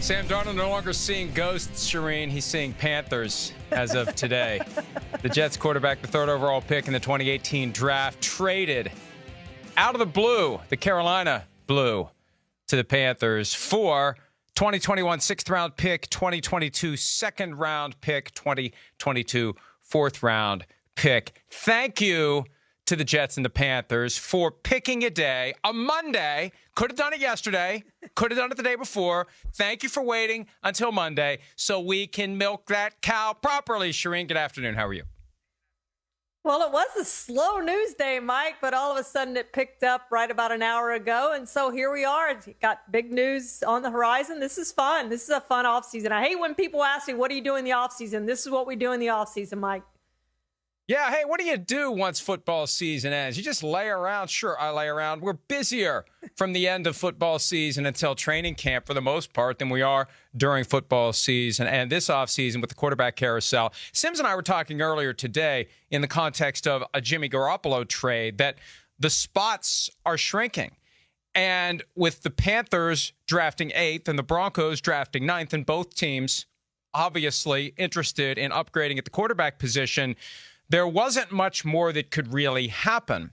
Sam Darnold no longer seeing ghosts, Charean. He's seeing Panthers as of today. The Jets quarterback, the third overall pick in the 2018 draft, traded out of the blue, the Carolina blue, to the Panthers for 2021 sixth-round pick, 2022 second-round pick, 2022 fourth-round pick. Thank you to the Jets and the Panthers for picking a day, a Monday. Could have done it yesterday. Could have done it the day before. Thank you for waiting until Monday so we can milk that cow properly. Charean, good afternoon. How are you? Well, it was a slow news day, Mike, but all of a sudden it picked up right about an hour ago. And so here we are. Got big news on the horizon. This is fun. This is a fun offseason. I hate when people ask me, what do you do in the offseason? This is what we do in the offseason, Mike. Yeah, hey, what do you do once football season ends? You just lay around? Sure, I lay around. We're busier from the end of football season until training camp for the most part than we are during football season. And this offseason with the quarterback carousel, Sims and I were talking earlier today in the context of a Jimmy Garoppolo trade that the spots are shrinking. And with the Panthers drafting 8th and the Broncos drafting 9th, and both teams obviously interested in upgrading at the quarterback position, there wasn't much more that could really happen.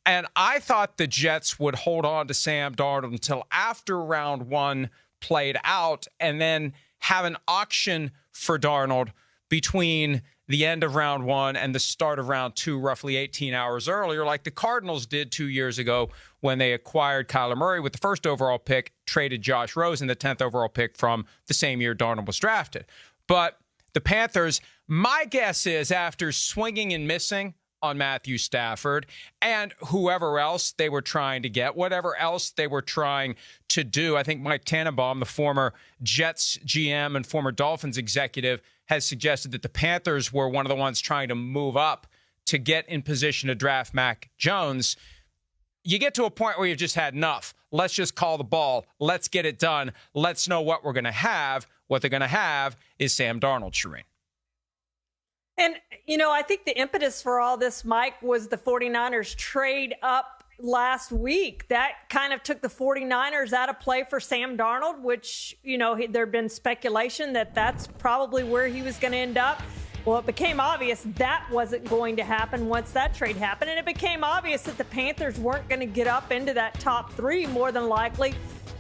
And I thought the Jets would hold on to Sam Darnold until after round 1 played out and then have an auction for Darnold between the end of round 1 and the start of round 2, roughly 18 hours earlier, like the Cardinals did 2 years ago when they acquired Kyler Murray with the first overall pick, traded Josh Rosen, the 10th overall pick from the same year Darnold was drafted. But the Panthers, my guess is after swinging and missing on Matthew Stafford and whoever else they were trying to get, whatever else they were trying to do, I think Mike Tannenbaum, the former Jets GM and former Dolphins executive, has suggested that the Panthers were one of the ones trying to move up to get in position to draft Mac Jones. You get to a point where you've just had enough. Let's just call the ball. Let's get it done. Let's know what we're going to have. What they're going to have is Sam Darnold, Charean. And, I think the impetus for all this, Mike, was the 49ers trade up last week. That kind of took the 49ers out of play for Sam Darnold, which, there had been speculation that that's probably where he was going to end up. Well, it became obvious that wasn't going to happen once that trade happened. And it became obvious that the Panthers weren't going to get up into that top 3 more than likely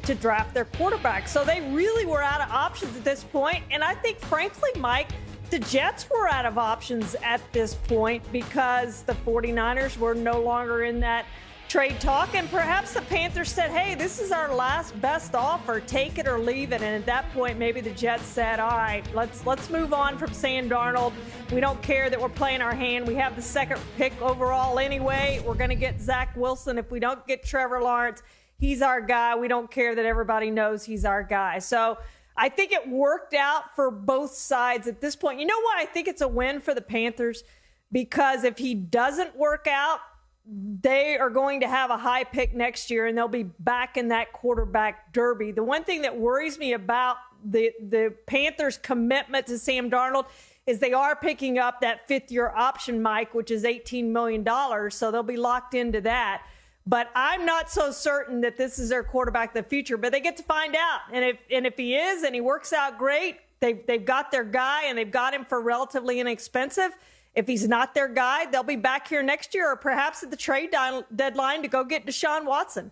to draft their quarterback. So they really were out of options at this point. And I think, frankly, Mike, the Jets were out of options at this point because the 49ers were no longer in that trade talk. And perhaps the Panthers said, hey, this is our last best offer. Take it or leave it. And at that point, maybe the Jets said, all right, let's move on from Sam Darnold. We don't care that we're playing our hand. We have the second pick overall anyway. We're going to get Zach Wilson. If we don't get Trevor Lawrence, he's our guy. We don't care that everybody knows he's our guy. So I think it worked out for both sides at this point. You know why I think it's a win for the Panthers? Because if he doesn't work out, they are going to have a high pick next year, and they'll be back in that quarterback derby. The one thing that worries me about the Panthers' commitment to Sam Darnold is they are picking up that fifth-year option, Mike, which is $18 million, so they'll be locked into that. But I'm not so certain that this is their quarterback of the future, but they get to find out. And if he is and he works out great, they've got their guy, and they've got him for relatively inexpensive. If he's not their guy, they'll be back here next year or perhaps at the trade deadline to go get Deshaun Watson.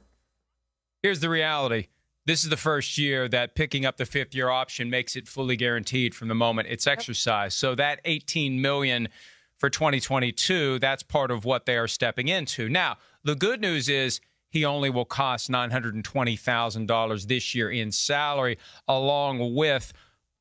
Here's the reality. This is the first year that picking up the fifth-year option makes it fully guaranteed from the moment it's exercised. So that $18 million for 2022, that's part of what they are stepping into. Now, the good news is he only will cost $920,000 this year in salary, along with,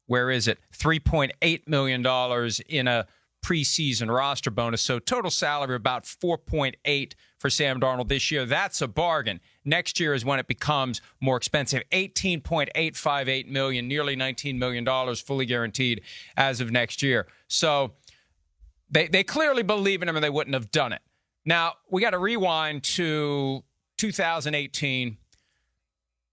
$3.8 million in a preseason roster bonus. So total salary about $4.8 for Sam Darnold this year. That's a bargain. Next year is when it becomes more expensive. $18.858 million, nearly $19 million, fully guaranteed as of next year. So they clearly believe in him, or they wouldn't have done it. Now, we got to rewind to 2018,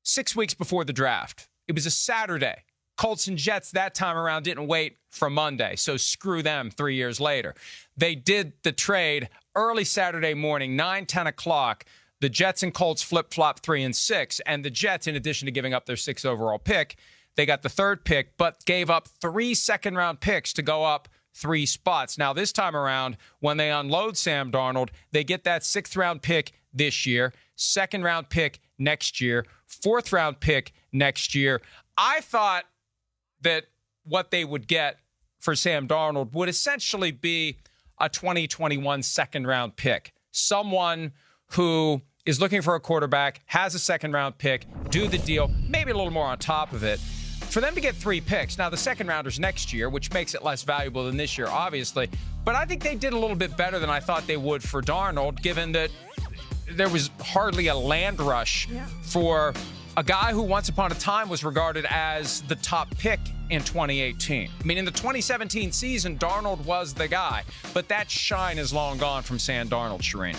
6 weeks before the draft. It was a Saturday. Colts and Jets that time around didn't wait for Monday, so screw them 3 years later. They did the trade early Saturday morning, 10 o'clock. The Jets and Colts flip-flop 3 and 6, and the Jets, in addition to giving up their 6th overall pick, they got the third pick, but gave up 3 second-round picks to go up 3 spots. Now, this time around, when they unload Sam Darnold, they get that 6th-round pick this year, 2nd-round pick next year, 4th-round pick next year. I thought that what they would get for Sam Darnold would essentially be a 2021 2nd-round pick. Someone who is looking for a quarterback, has a 2nd-round pick, do the deal, maybe a little more on top of it. For them to get 3 picks, now the 2nd-rounders next year, which makes it less valuable than this year, obviously, but I think they did a little bit better than I thought they would for Darnold, given that there was hardly a land rush for a guy who once upon a time was regarded as the top pick in 2018. I mean, in the 2017 season, Darnold was the guy, but that shine is long gone from Sam Darnold, Charean.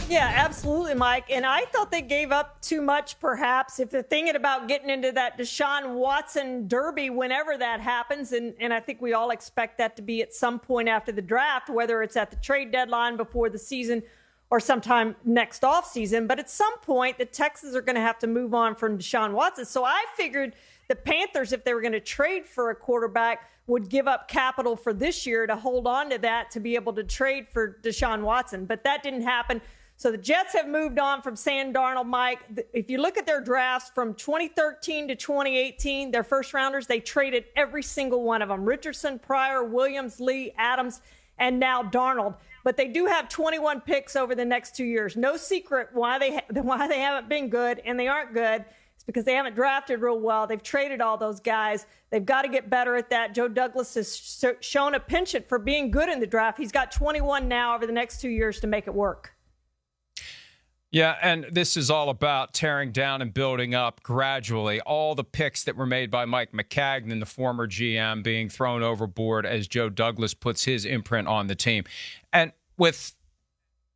Yeah, absolutely, Mike. And I thought they gave up too much, perhaps, if they're thinking about getting into that Deshaun Watson derby whenever that happens. And I think we all expect that to be at some point after the draft, whether it's at the trade deadline before the season or sometime next offseason. But at some point, the Texans are going to have to move on from Deshaun Watson. So I figured the Panthers, if they were going to trade for a quarterback, would give up capital for this year to hold on to that to be able to trade for Deshaun Watson. But that didn't happen. So the Jets have moved on from Sam Darnold, Mike. If you look at their drafts from 2013 to 2018, their first rounders, they traded every single one of them. Richardson, Pryor, Williams, Lee, Adams, and now Darnold. But they do have 21 picks over the next 2 years. No secret why they haven't been good, and they aren't good. It's because they haven't drafted real well. They've traded all those guys. They've got to get better at that. Joe Douglas has shown a penchant for being good in the draft. He's got 21 now over the next 2 years to make it work. Yeah, and this is all about tearing down and building up gradually. All the picks that were made by Mike McCagnon, the former GM, being thrown overboard as Joe Douglas puts his imprint on the team. And with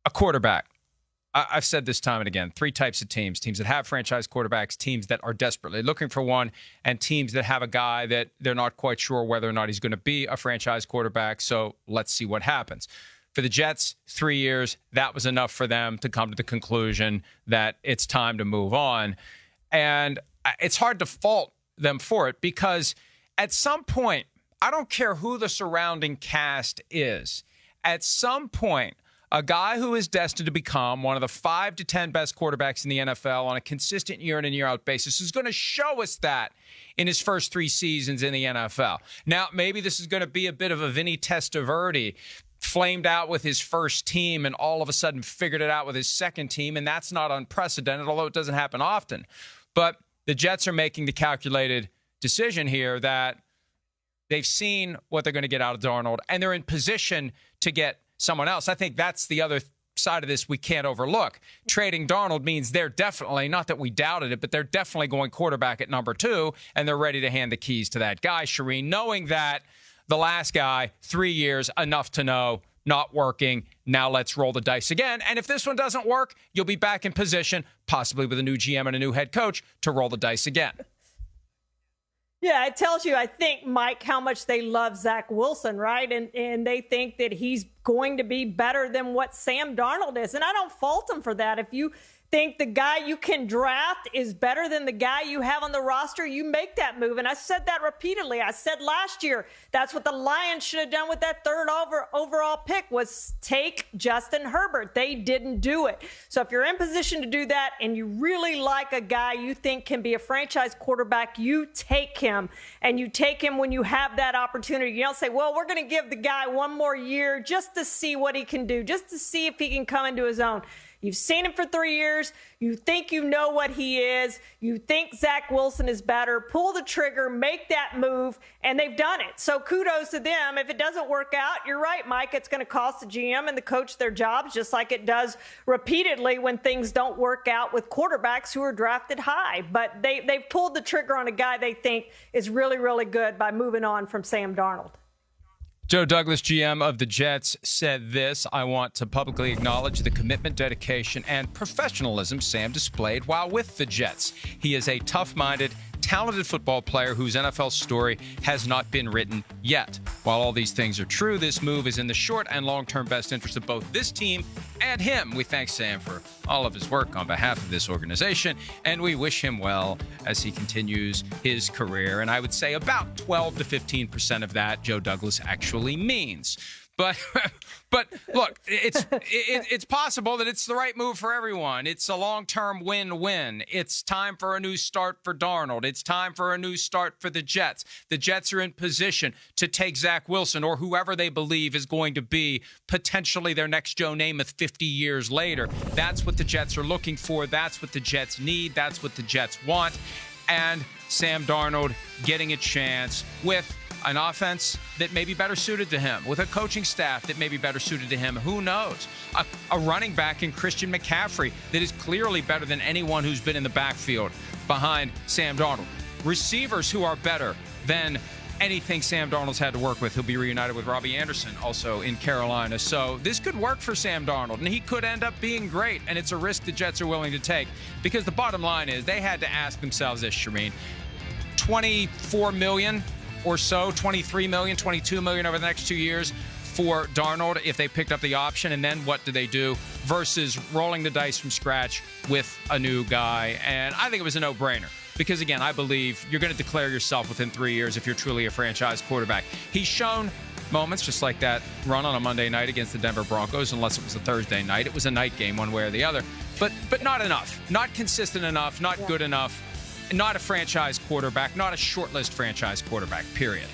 a quarterback, I've said this time and again, 3 types of teams. Teams that have franchise quarterbacks, teams that are desperately looking for one, and teams that have a guy that they're not quite sure whether or not he's going to be a franchise quarterback, so let's see what happens. For the Jets, 3 years, that was enough for them to come to the conclusion that it's time to move on. And it's hard to fault them for it because at some point, I don't care who the surrounding cast is, at some point, a guy who is destined to become one of the 5 to 10 best quarterbacks in the NFL on a consistent year in and year out basis is going to show us that in his first 3 seasons in the NFL. Now, maybe this is going to be a bit of a Vinny Testaverde, flamed out with his first team and all of a sudden figured it out with his second team, and that's not unprecedented, although it doesn't happen often. But the Jets are making the calculated decision here that they've seen what they're going to get out of Darnold, and they're in position to get someone else. I think that's the other side of this we can't overlook. Trading Darnold means they're definitely, not that we doubted it, but they're definitely going quarterback at number 2, and they're ready to hand the keys to that guy, Charean, knowing that the last guy, 3 years, enough to know, not working. Now let's roll the dice again. And if this one doesn't work, you'll be back in position, possibly with a new GM and a new head coach, to roll the dice again. Yeah, it tells you, I think, Mike, how much they love Zach Wilson, right? And they think that he's going to be better than what Sam Darnold is. And I don't fault him for that. If you think the guy you can draft is better than the guy you have on the roster, you make that move. And I said that repeatedly. I said last year, that's what the Lions should have done with that 3rd overall pick, was take Justin Herbert. They didn't do it. So if you're in position to do that and you really like a guy you think can be a franchise quarterback, you take him. And you take him when you have that opportunity. You don't say, well, we're going to give the guy 1 more year just to see what he can do, just to see if he can come into his own. You've seen him for 3 years. You think you know what he is. You think Zach Wilson is better. Pull the trigger, make that move, and they've done it. So kudos to them. If it doesn't work out, you're right, Mike, it's going to cost the GM and the coach their jobs, just like it does repeatedly when things don't work out with quarterbacks who are drafted high. But they've pulled the trigger on a guy they think is really, really good by moving on from Sam Darnold. Joe Douglas, GM of the Jets, said this: I want to publicly acknowledge the commitment, dedication, and professionalism Sam displayed while with the Jets. He is a tough-minded, talented football player whose NFL story has not been written yet. While all these things are true, this move is in the short and long-term best interest of both this team and him. We thank Sam for all of his work on behalf of this organization, and we wish him well as he continues his career. And I would say about 12 to 15% of that Joe Douglas actually means. But look, it's possible that it's the right move for everyone. It's a long-term win-win. It's time for a new start for Darnold. It's time for a new start for the Jets. The Jets are in position to take Zach Wilson or whoever they believe is going to be potentially their next Joe Namath 50 years later. That's what the Jets are looking for. That's what the Jets need. That's what the Jets want. And Sam Darnold getting a chance with an offense that may be better suited to him, with a coaching staff that may be better suited to him. Who knows? A running back in Christian McCaffrey that is clearly better than anyone who's been in the backfield behind Sam Darnold. Receivers who are better than anything Sam Darnold's had to work with. He'll be reunited with Robbie Anderson, also in Carolina. So this could work for Sam Darnold, and he could end up being great, and it's a risk the Jets are willing to take, because the bottom line is they had to ask themselves this, Charean. $24 million or so, $23 million, $22 million over the next 2 years for Darnold if they picked up the option, and then what do they do versus rolling the dice from scratch with a new guy? And I think it was a no-brainer because, again, I believe you're going to declare yourself within 3 years if you're truly a franchise quarterback. He's shown moments just like that run on a Monday night against the Denver Broncos, unless it was a Thursday night. It was a night game one way or the other, but not enough, not consistent enough, not good enough. Not a franchise quarterback, not a short-list franchise quarterback, period.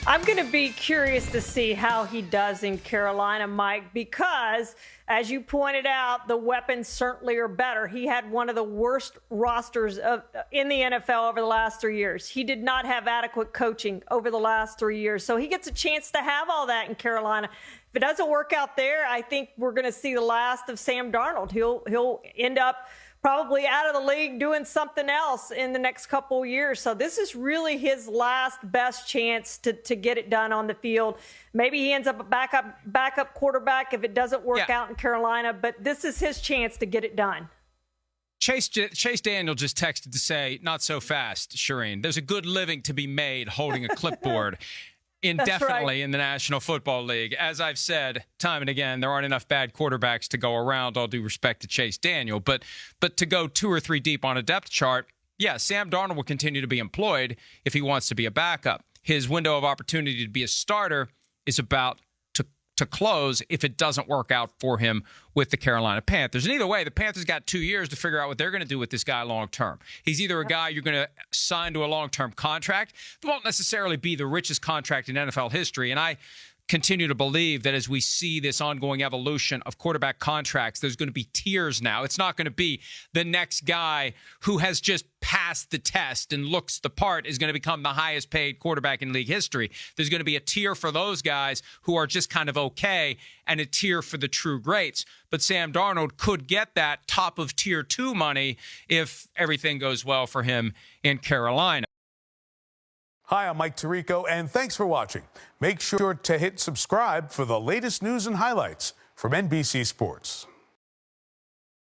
I'm going to be curious to see how he does in Carolina, Mike, because, as you pointed out, the weapons certainly are better. He had one of the worst rosters in the NFL over the last 3 years. He did not have adequate coaching over the last 3 years. So he gets a chance to have all that in Carolina. If it doesn't work out there, I think we're going to see the last of Sam Darnold. He'll end up probably out of the league doing something else in the next couple of years. So this is really his last best chance to get it done on the field. Maybe he ends up a backup quarterback if it doesn't work out in Carolina, but this is his chance to get it done. Chase Daniel just texted to say, not so fast, Charean. There's a good living to be made holding a clipboard. Indefinitely in the National Football League. As I've said time and again, there aren't enough bad quarterbacks to go around, all due respect to Chase Daniel. But to go 2 or 3 deep on a depth chart, yeah, Sam Darnold will continue to be employed if he wants to be a backup. His window of opportunity to be a starter is about to close if it doesn't work out for him with the Carolina Panthers. And either way, the Panthers got 2 years to figure out what they're going to do with this guy long term. He's either a guy you're going to sign to a long-term contract. It won't necessarily be the richest contract in NFL history. And I continue to believe that as we see this ongoing evolution of quarterback contracts, there's going to be tiers now. It's not going to be the next guy who has just passed the test and looks the part is going to become the highest paid quarterback in league history. There's going to be a tier for those guys who are just kind of okay and a tier for the true greats. But Sam Darnold could get that top of tier 2 money if everything goes well for him in Carolina. Hi, I'm Mike Tirico, and thanks for watching. Make sure to hit subscribe for the latest news and highlights from NBC Sports.